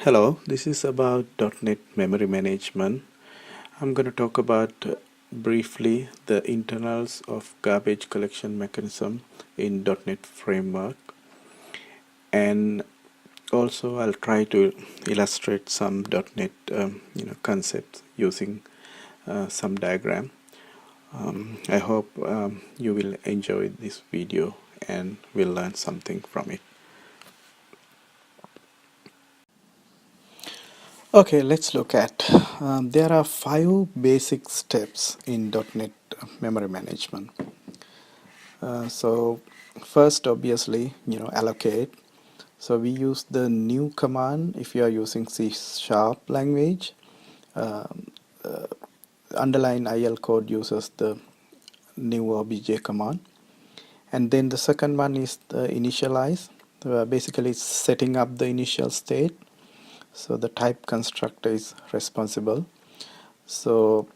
Hello, this is about .NET memory management. I'm going to talk about briefly the internals of garbage collection mechanism in .NET framework, and also I'll try to illustrate some .NET concepts using some diagram. I hope you will enjoy this video and will learn something from it. Okay, let's look at. There are 5 basic steps in .NET memory management. So first, obviously, allocate. So we use the new command if you are using C# language. Underline IL code uses the new obj command. And then the second one is the initialize. Basically, it's setting up the initial state. So the type constructor is responsible. So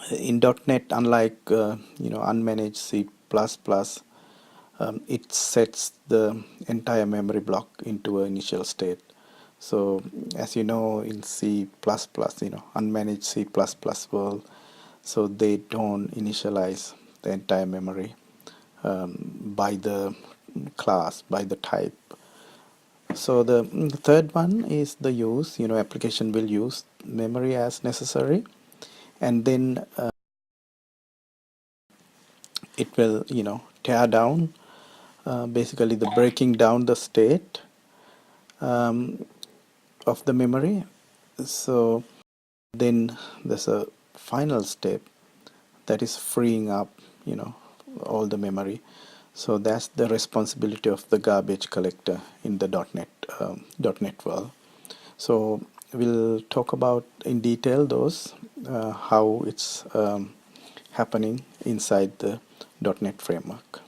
in .NET, unlike unmanaged C++, it sets the entire memory block into an initial state. So as you know, in C++, unmanaged C++ world, so they don't initialize the entire memory by the class, by the type. So the third one is the use. Application will use memory as necessary, and then it will tear down, basically the breaking down the state of the memory. So then there's a final step that is freeing up all the memory. So that's the responsibility of the garbage collector in the .NET world. So we'll talk about in detail those how it's happening inside the .NET framework.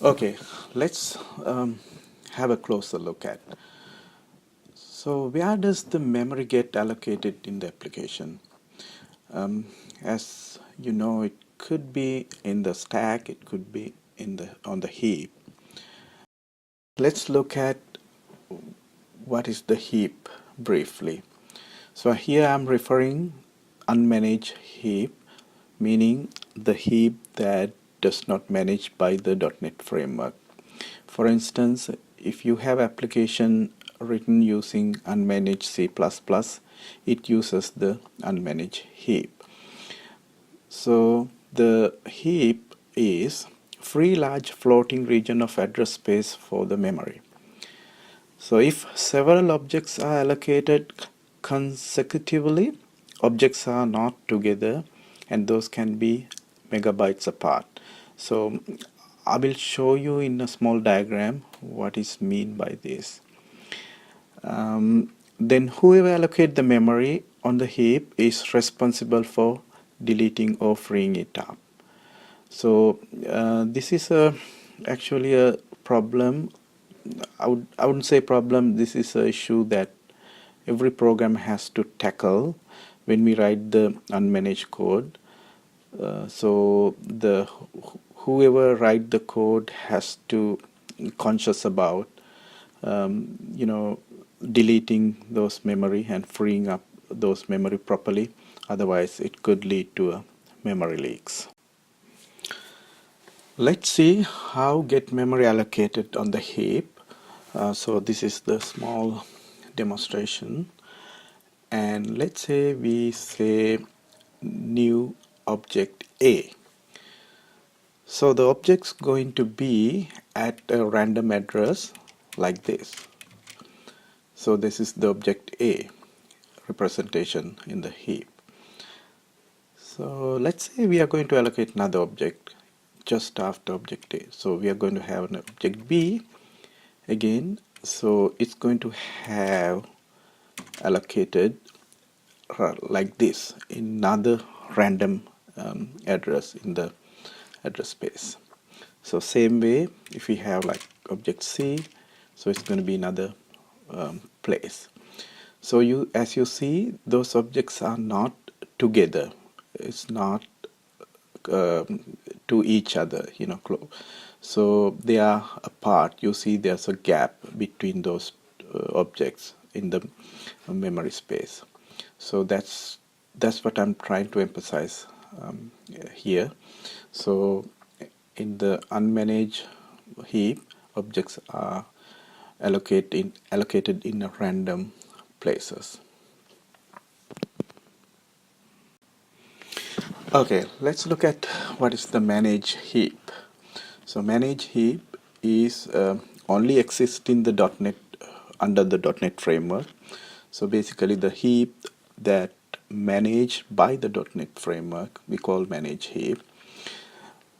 Okay, let's have a closer look at. So where does the memory get allocated in the application? As you know, it could be in the stack, it could be on the heap. Let's look at what is the heap briefly. So here I'm referring unmanaged heap, meaning the heap that does not manage by the .NET framework. For instance, if you have application written using unmanaged C++, it uses the unmanaged heap. So the heap is free large floating region of address space for the memory. So if several objects are allocated consecutively, objects are not together, and those can be megabytes apart. So I will show you in a small diagram what is mean by this. Then whoever allocate the memory on the heap is responsible for deleting or freeing it up. So this is actually a problem. I wouldn't say problem. This is an issue that every program has to tackle when we write the unmanaged code. So whoever write the code has to conscious about deleting those memory and freeing up those memory properly. Otherwise, it could lead to memory leaks. Let's see how get memory allocated on the heap. So this is the small demonstration, and let's say we say new object A. So the object's going to be at a random address like this. So this is the object A representation in the heap. So let's say we are going to allocate another object just after object A. So we are going to have an object B again. So it's going to have allocated like this in another random address in the address space. So same way, if we have like object C, so it's going to be another place. So as you see, those objects are not together. It's not to each other, so they are apart. You see there's a gap between those objects in the memory space. So that's what I'm trying to emphasize here. So in the unmanaged heap, objects are allocated in random places. Okay, let's look at what is the managed heap. So managed heap is only exists in the .NET under the .NET framework. So basically the heap that managed by the .NET framework we call managed heap.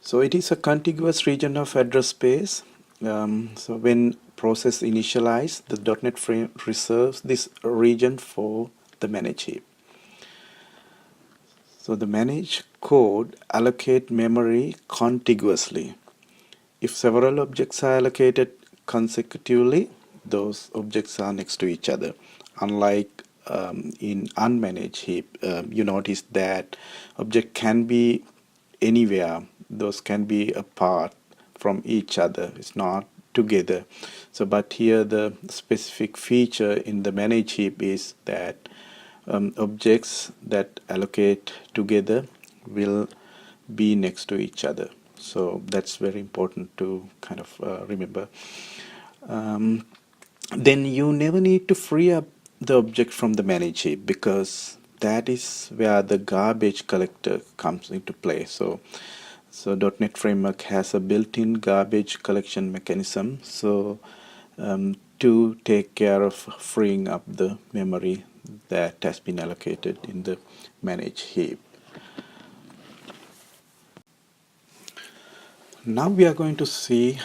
So it is a contiguous region of address space. So when process initialize, the .NET frame reserves this region for the managed heap. So the managed code allocate memory contiguously. If several objects are allocated consecutively, those objects are next to each other. Unlike in unmanaged heap, you notice that object can be anywhere. Those can be apart from each other. It's not together. So, but here the specific feature in the managed heap is that objects that allocate together will be next to each other. So that's very important to kind of remember. Then you never need to free up the object from the managed heap, because that is where the garbage collector comes into play. So .NET Framework has a built-in garbage collection mechanism. So to take care of freeing up the memory that has been allocated in the managed heap. Now we are going to see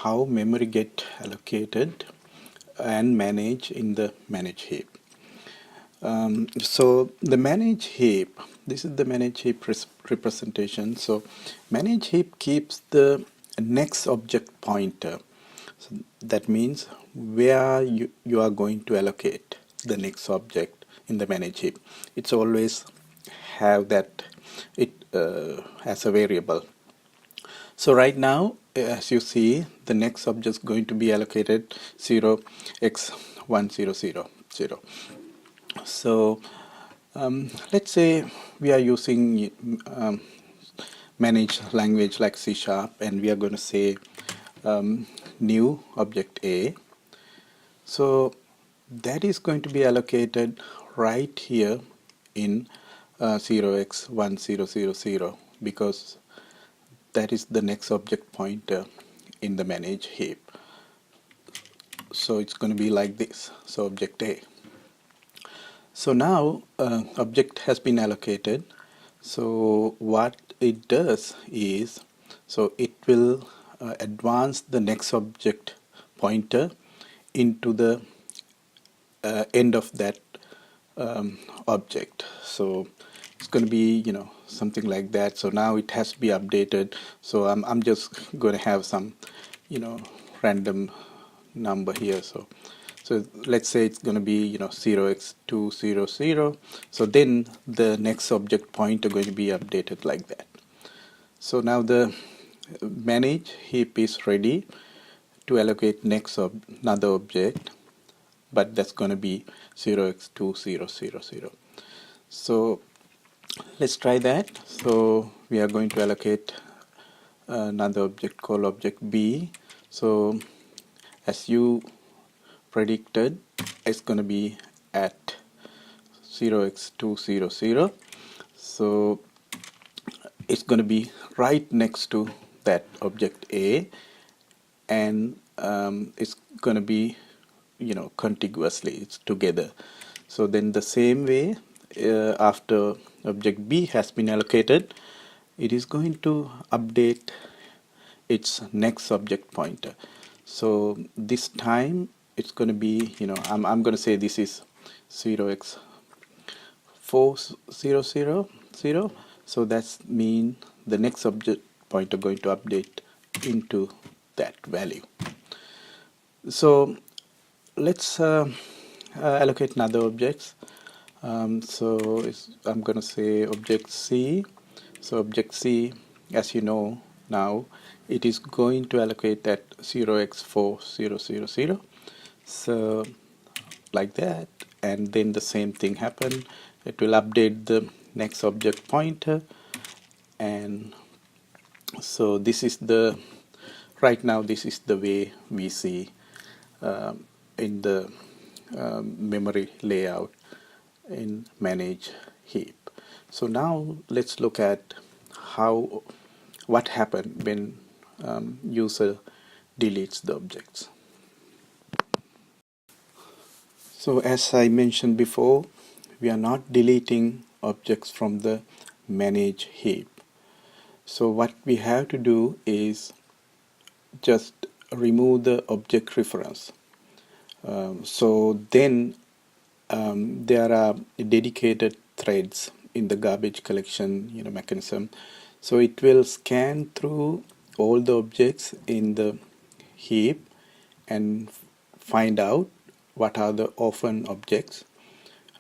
how memory get allocated and managed in the managed heap. So the managed heap, this is the managed heap representation. So managed heap keeps the next object pointer. So that means where you are going to allocate the next object in the managed heap. It's always have that as a variable. So right now, as you see, the next object is going to be allocated 0x1000. So let's say we are using managed language like C# and we are going to say new object A. So that is going to be allocated right here in 0x1000, because that is the next object pointer in the managed heap. So it's going to be like this. So object A. So now object has been allocated. So what it does is, so it will advance the next object pointer into the end of that object. So it's going to be, something like that. So now it has to be updated. So I'm just going to have some, random number here. So let's say it's going to be 0x200. So then the next object pointer going to be updated like that. So now the manage heap is ready to allocate next another object, but that's going to be 0x2000. So let's try that. So we are going to allocate another object called object B. So as you predicted, it's going to be at 0x200. So it's going to be right next to that object A, and it's going to be contiguously, it's together. So then the same way, after object B has been allocated, it is going to update its next object pointer. So this time it's going to be, I'm going to say this is 0x4000. So that's mean the next object pointer going to update into that value. So let's allocate another objects. So I'm going to say object C. So object C, as you know now, it is going to allocate at 0x4000. So like that, and then the same thing happen. It will update the next object pointer, and so this is the right now this is the way we see in the memory layout in manage heap. So now let's look at what happened when user deletes the objects. So as I mentioned before, we are not deleting objects from the manage heap. So what we have to do is just remove the object reference. So then there are dedicated threads in the garbage collection mechanism. So it will scan through all the objects in the heap and find out what are the orphan objects,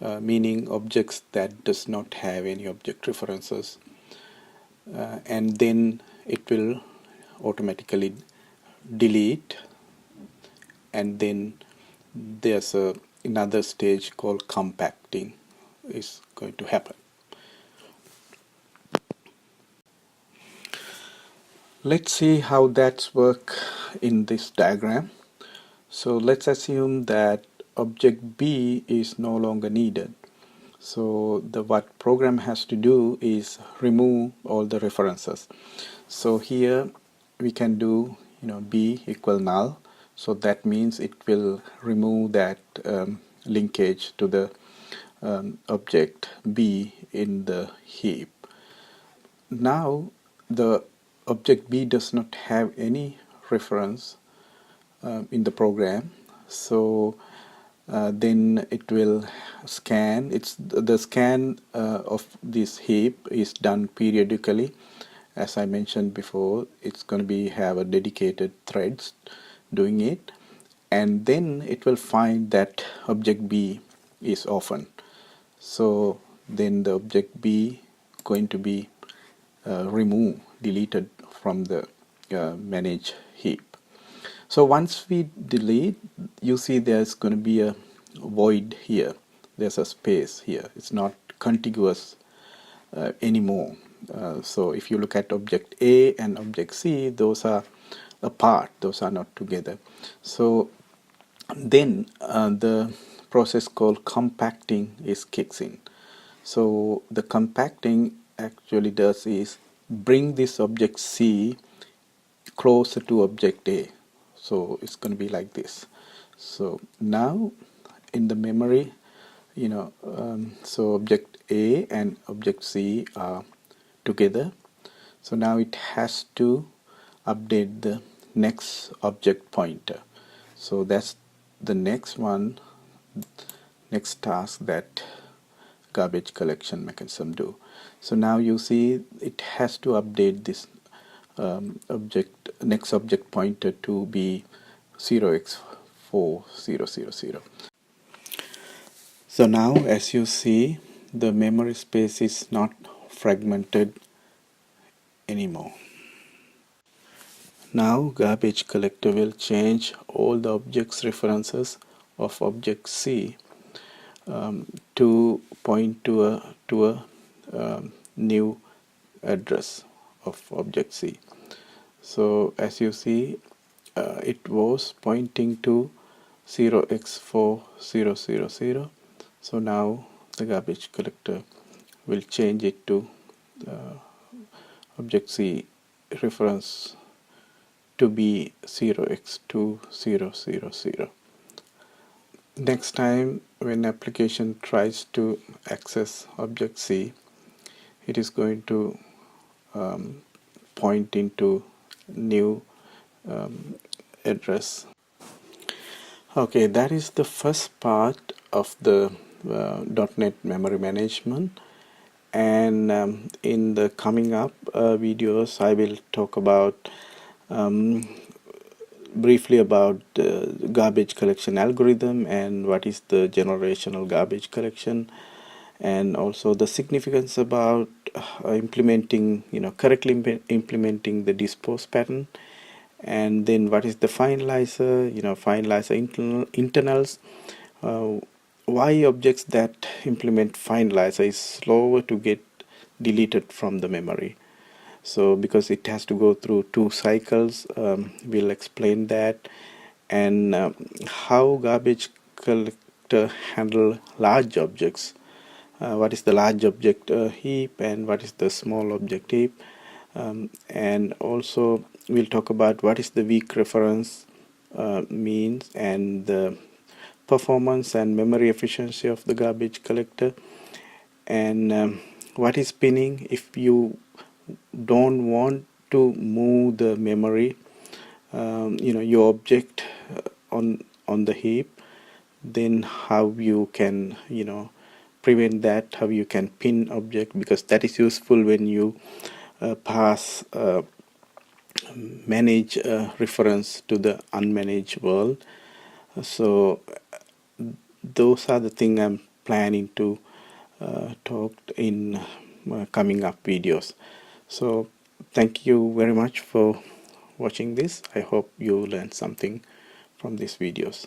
meaning objects that does not have any object references, and then it will automatically delete, and then there's another stage called compacting is going to happen. Let's see how that's work in this diagram. So let's assume that object B is no longer needed. So what program has to do is remove all the references. So here we can do B equal null. So that means it will remove that linkage to the object B in the heap. Now the object B does not have any reference in the program, so then it will scan. The scan of this heap is done periodically. As I mentioned before, it's going to have a dedicated threads doing it, and then it will find that object B is orphan. So then the object B going to be deleted from the manage heap. So once we delete, you see there's going to be a void here. There's a space here. It's not contiguous anymore. So if you look at object A and object C, those are apart. Those are not together. So then the process called compacting kicks in. So the compacting actually does is bring this object C closer to object A. So it's going to be like this. So now in the memory, so object A and object C are together. So now it has to update the next object pointer. So that's the next task that garbage collection mechanism do. So now you see it has to update this next object pointer to be 0x4000. So now as you see, the memory space is not fragmented anymore. Now garbage collector will change all the objects references of object C to point to a new address of object C. So as you see, it was pointing to 0x4000. So now the garbage collector will change it to object C reference to be 0x2000. Next time when application tries to access object C, it is going to point into new address. Okay, that is the first part of the .NET memory management, and in the coming up videos I will talk about briefly about the garbage collection algorithm and what is the generational garbage collection, and also the significance about implementing, correctly implementing the dispose pattern, and then what is the finalizer, finalizer internals, why objects that implement finalizer is slower to get deleted from the memory. So because it has to go through 2 cycles, we'll explain that, and how garbage collector handle large objects. What is the large object heap and what is the small object heap, and also we'll talk about what is the weak reference means, and the performance and memory efficiency of the garbage collector, and what is pinning if you don't want to move the memory, your object on the heap, then how you can prevent that, how you can pin object, because that is useful when you pass manage reference to the unmanaged world. So those are the things I'm planning to talk in coming up videos. So thank you very much for watching this. I hope you learned something from these videos.